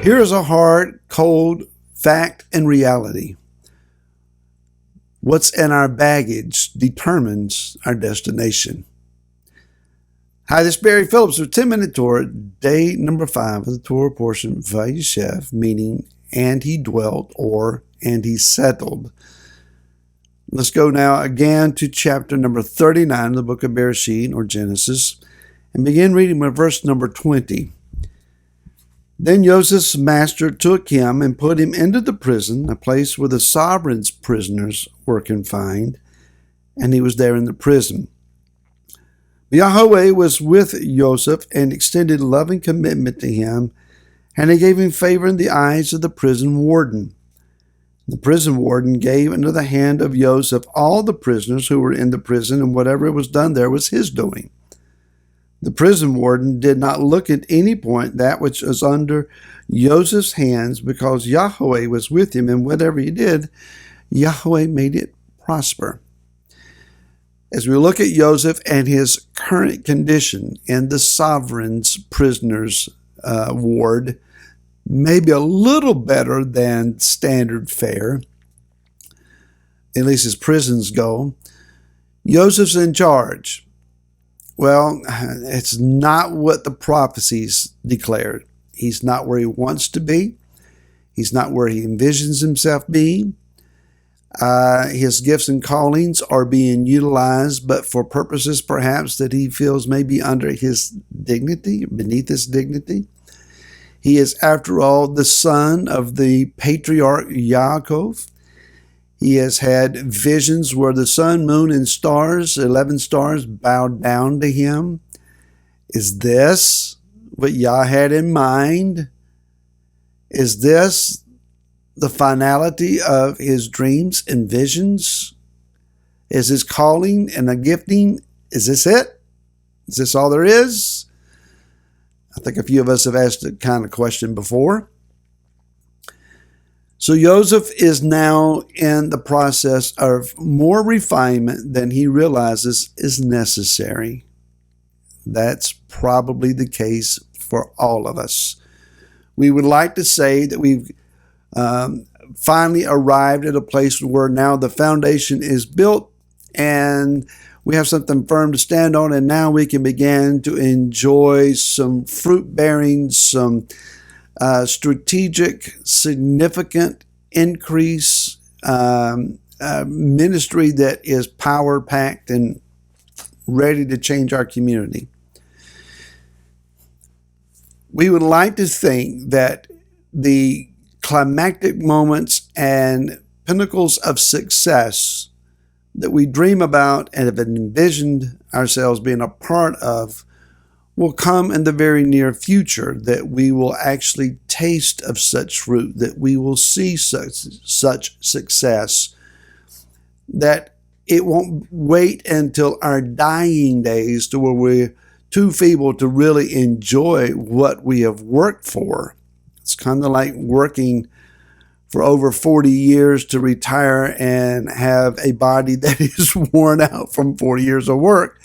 Here is a hard, cold fact and reality. What's in our baggage determines our destination. Hi, this is Barry Phillips with 10-Minute Torah, day number 5 of the Torah portion, Vayishev, meaning and he dwelt or and he settled. Let's go now again to chapter number 39 of the book of Bereshit or Genesis and begin reading with verse number 20. Then Joseph's master took him and put him into the prison, a place where the sovereign's prisoners were confined, and he was there in the prison. Yahweh was with Joseph and extended loving commitment to him, and he gave him favor in the eyes of the prison warden. The prison warden gave into the hand of Joseph all the prisoners who were in the prison, and whatever was done there was his doing. The prison warden did not look at any point that which was under Joseph's hands, because Yahweh was with him, and whatever he did, Yahweh made it prosper. As we look at Joseph and his current condition in the sovereign's prisoners ward, maybe a little better than standard fare, at least as prisons go, Joseph's in charge. Well, it's not what the prophecies declared. He's not where he wants to be. He's not where he envisions himself being. His gifts and callings are being utilized, but for purposes perhaps that he feels may be under his dignity, beneath his dignity. He is, after all, the son of the patriarch Yaakov. He has had visions where the sun, moon, and stars, 11 stars, bowed down to him. Is this what Yah had in mind? Is this the finality of his dreams and visions? Is his calling and a gifting? Is this it? Is this all there is? I think a few of us have asked that kind of question before. So Joseph is now in the process of more refinement than he realizes is necessary. That's probably the case for all of us. We would like to say that we've finally arrived at a place where now the foundation is built and we have something firm to stand on, and now we can begin to enjoy some fruit bearing, some strategic, significant increase, ministry that is power-packed and ready to change our community. We would like to think that the climactic moments and pinnacles of success that we dream about and have envisioned ourselves being a part of will come in the very near future, that we will actually taste of such fruit, that we will see such success, that it won't wait until our dying days to where we're too feeble to really enjoy what we have worked for. It's kind of like working for over 40 years to retire and have a body that is worn out from 40 years of work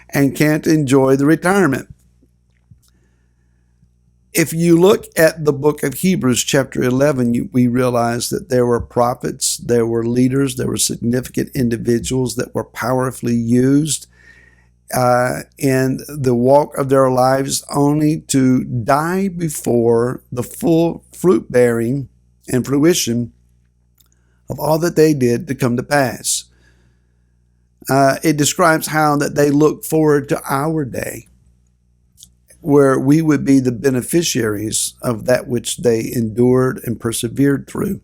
and can't enjoy the retirement. If you look at the book of Hebrews, chapter 11, we realize that there were prophets, there were leaders, there were significant individuals that were powerfully used in the walk of their lives, only to die before the full fruit bearing and fruition of all that they did to come to pass. It describes how that they look forward to our day, where we would be the beneficiaries of that which they endured and persevered through.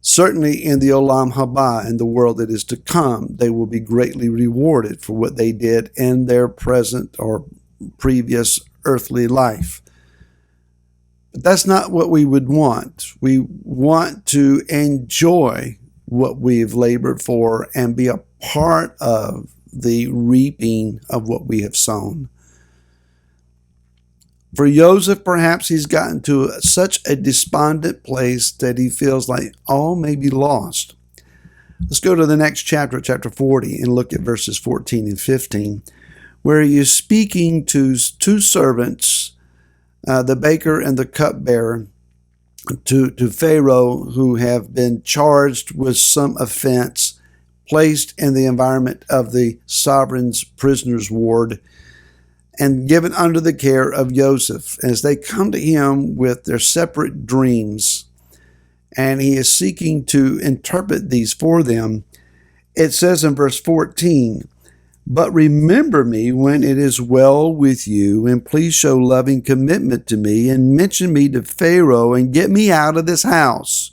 Certainly in the Olam Haba, in the world that is to come, they will be greatly rewarded for what they did in their present or previous earthly life. But that's not what we would want. We want to enjoy what we've labored for and be a part of the reaping of what we have sown. For Joseph, perhaps he's gotten to such a despondent place that he feels like all may be lost. Let's go to the next chapter, chapter 40, and look at verses 14 and 15, where he is speaking to two servants the baker and the cupbearer to Pharaoh, who have been charged with some offense, placed in the environment of the sovereign's prisoner's ward, and given under the care of Joseph as they come to him with their separate dreams. And he is seeking to interpret these for them. It says in verse 14, "But remember me when it is well with you, and please show loving commitment to me, and mention me to Pharaoh, and get me out of this house.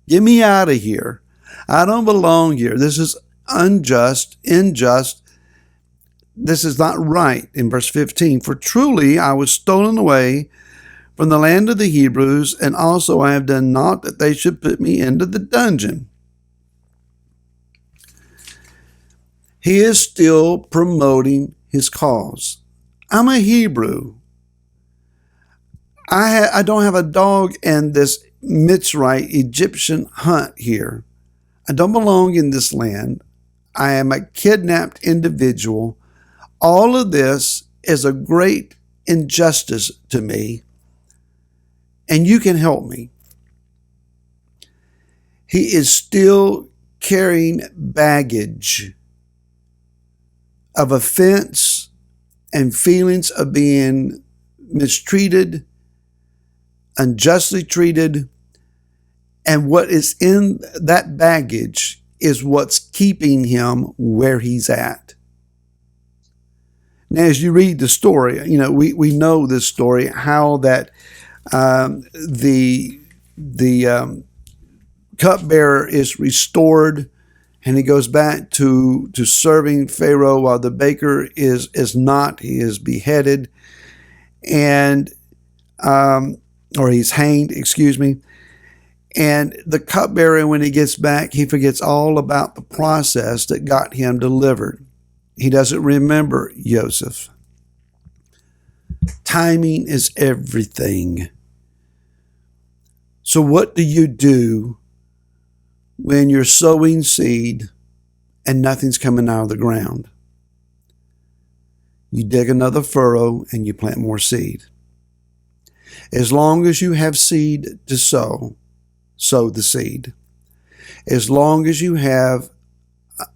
Get me out of here. I don't belong here. This is unjust, unjust. This is not right." In verse 15, "For truly I was stolen away from the land of the Hebrews, and also I have done naught that they should put me into the dungeon." He is still promoting his cause. I'm a Hebrew. I don't have a dog in this Mitzrite Egyptian hunt here. I don't belong in this land. I am a kidnapped individual. All of this is a great injustice to me, and you can help me. He is still carrying baggage of offense and feelings of being mistreated, unjustly treated, and what is in that baggage is what's keeping him where he's at. Now, as you read the story, we know this story, how that the cupbearer is restored, and he goes back to serving Pharaoh, while the baker is not. He is beheaded, and or he's hanged, excuse me. And the cupbearer, when he gets back, he forgets all about the process that got him delivered. He doesn't remember Joseph. Timing is everything. So what do you do when you're sowing seed and nothing's coming out of the ground? You dig another furrow and you plant more seed. As long as you have seed to sow, sow the seed. As long as you have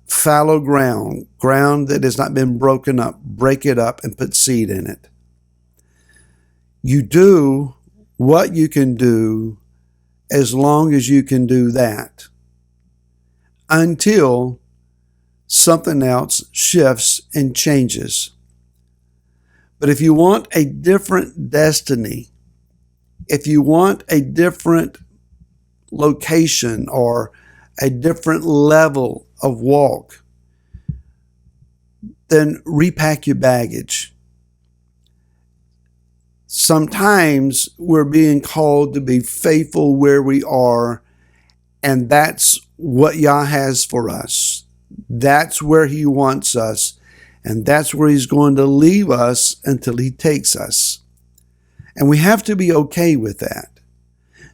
fallow ground that has not been broken up, break it up and put seed in it. You do what you can do as long as you can do that, until something else shifts and changes. But if you want a different destiny, if you want a different location or a different level of walk, then repack your baggage. Sometimes we're being called to be faithful where we are, and that's what Yah has for us. That's where He wants us, and that's where He's going to leave us until He takes us. And we have to be okay with that,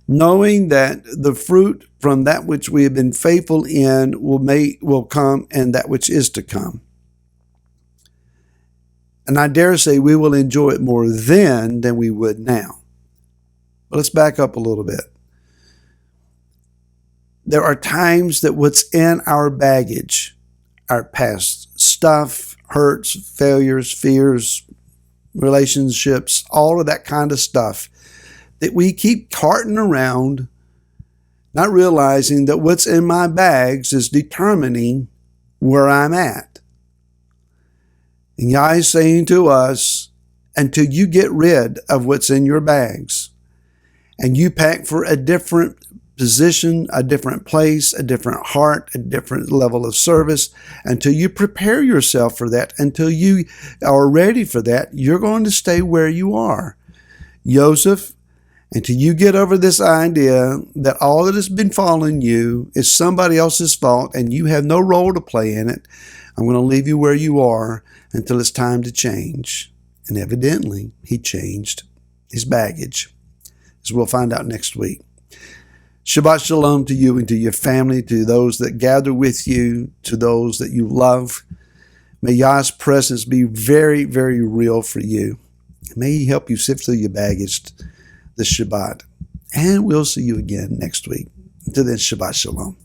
knowing that the fruit from that which we have been faithful in will come, and that which is to come. And I dare say we will enjoy it more then than we would now. But let's back up a little bit. There are times that what's in our baggage, our past stuff, hurts, failures, fears, relationships, all of that kind of stuff, that we keep carting around, not realizing that what's in my bags is determining where I'm at. And Yah is saying to us, until you get rid of what's in your bags and you pack for a different position, a different place, a different heart, a different level of service, until you prepare yourself for that, until you are ready for that, you're going to stay where you are. Joseph, until you get over this idea that all that has been falling you is somebody else's fault and you have no role to play in it, I'm going to leave you where you are until it's time to change. And evidently, he changed his baggage, as we'll find out next week. Shabbat Shalom to you and to your family, to those that gather with you, to those that you love. May Yah's presence be very, very real for you. May He help you sift through your baggage this Shabbat. And we'll see you again next week. Until then, Shabbat Shalom.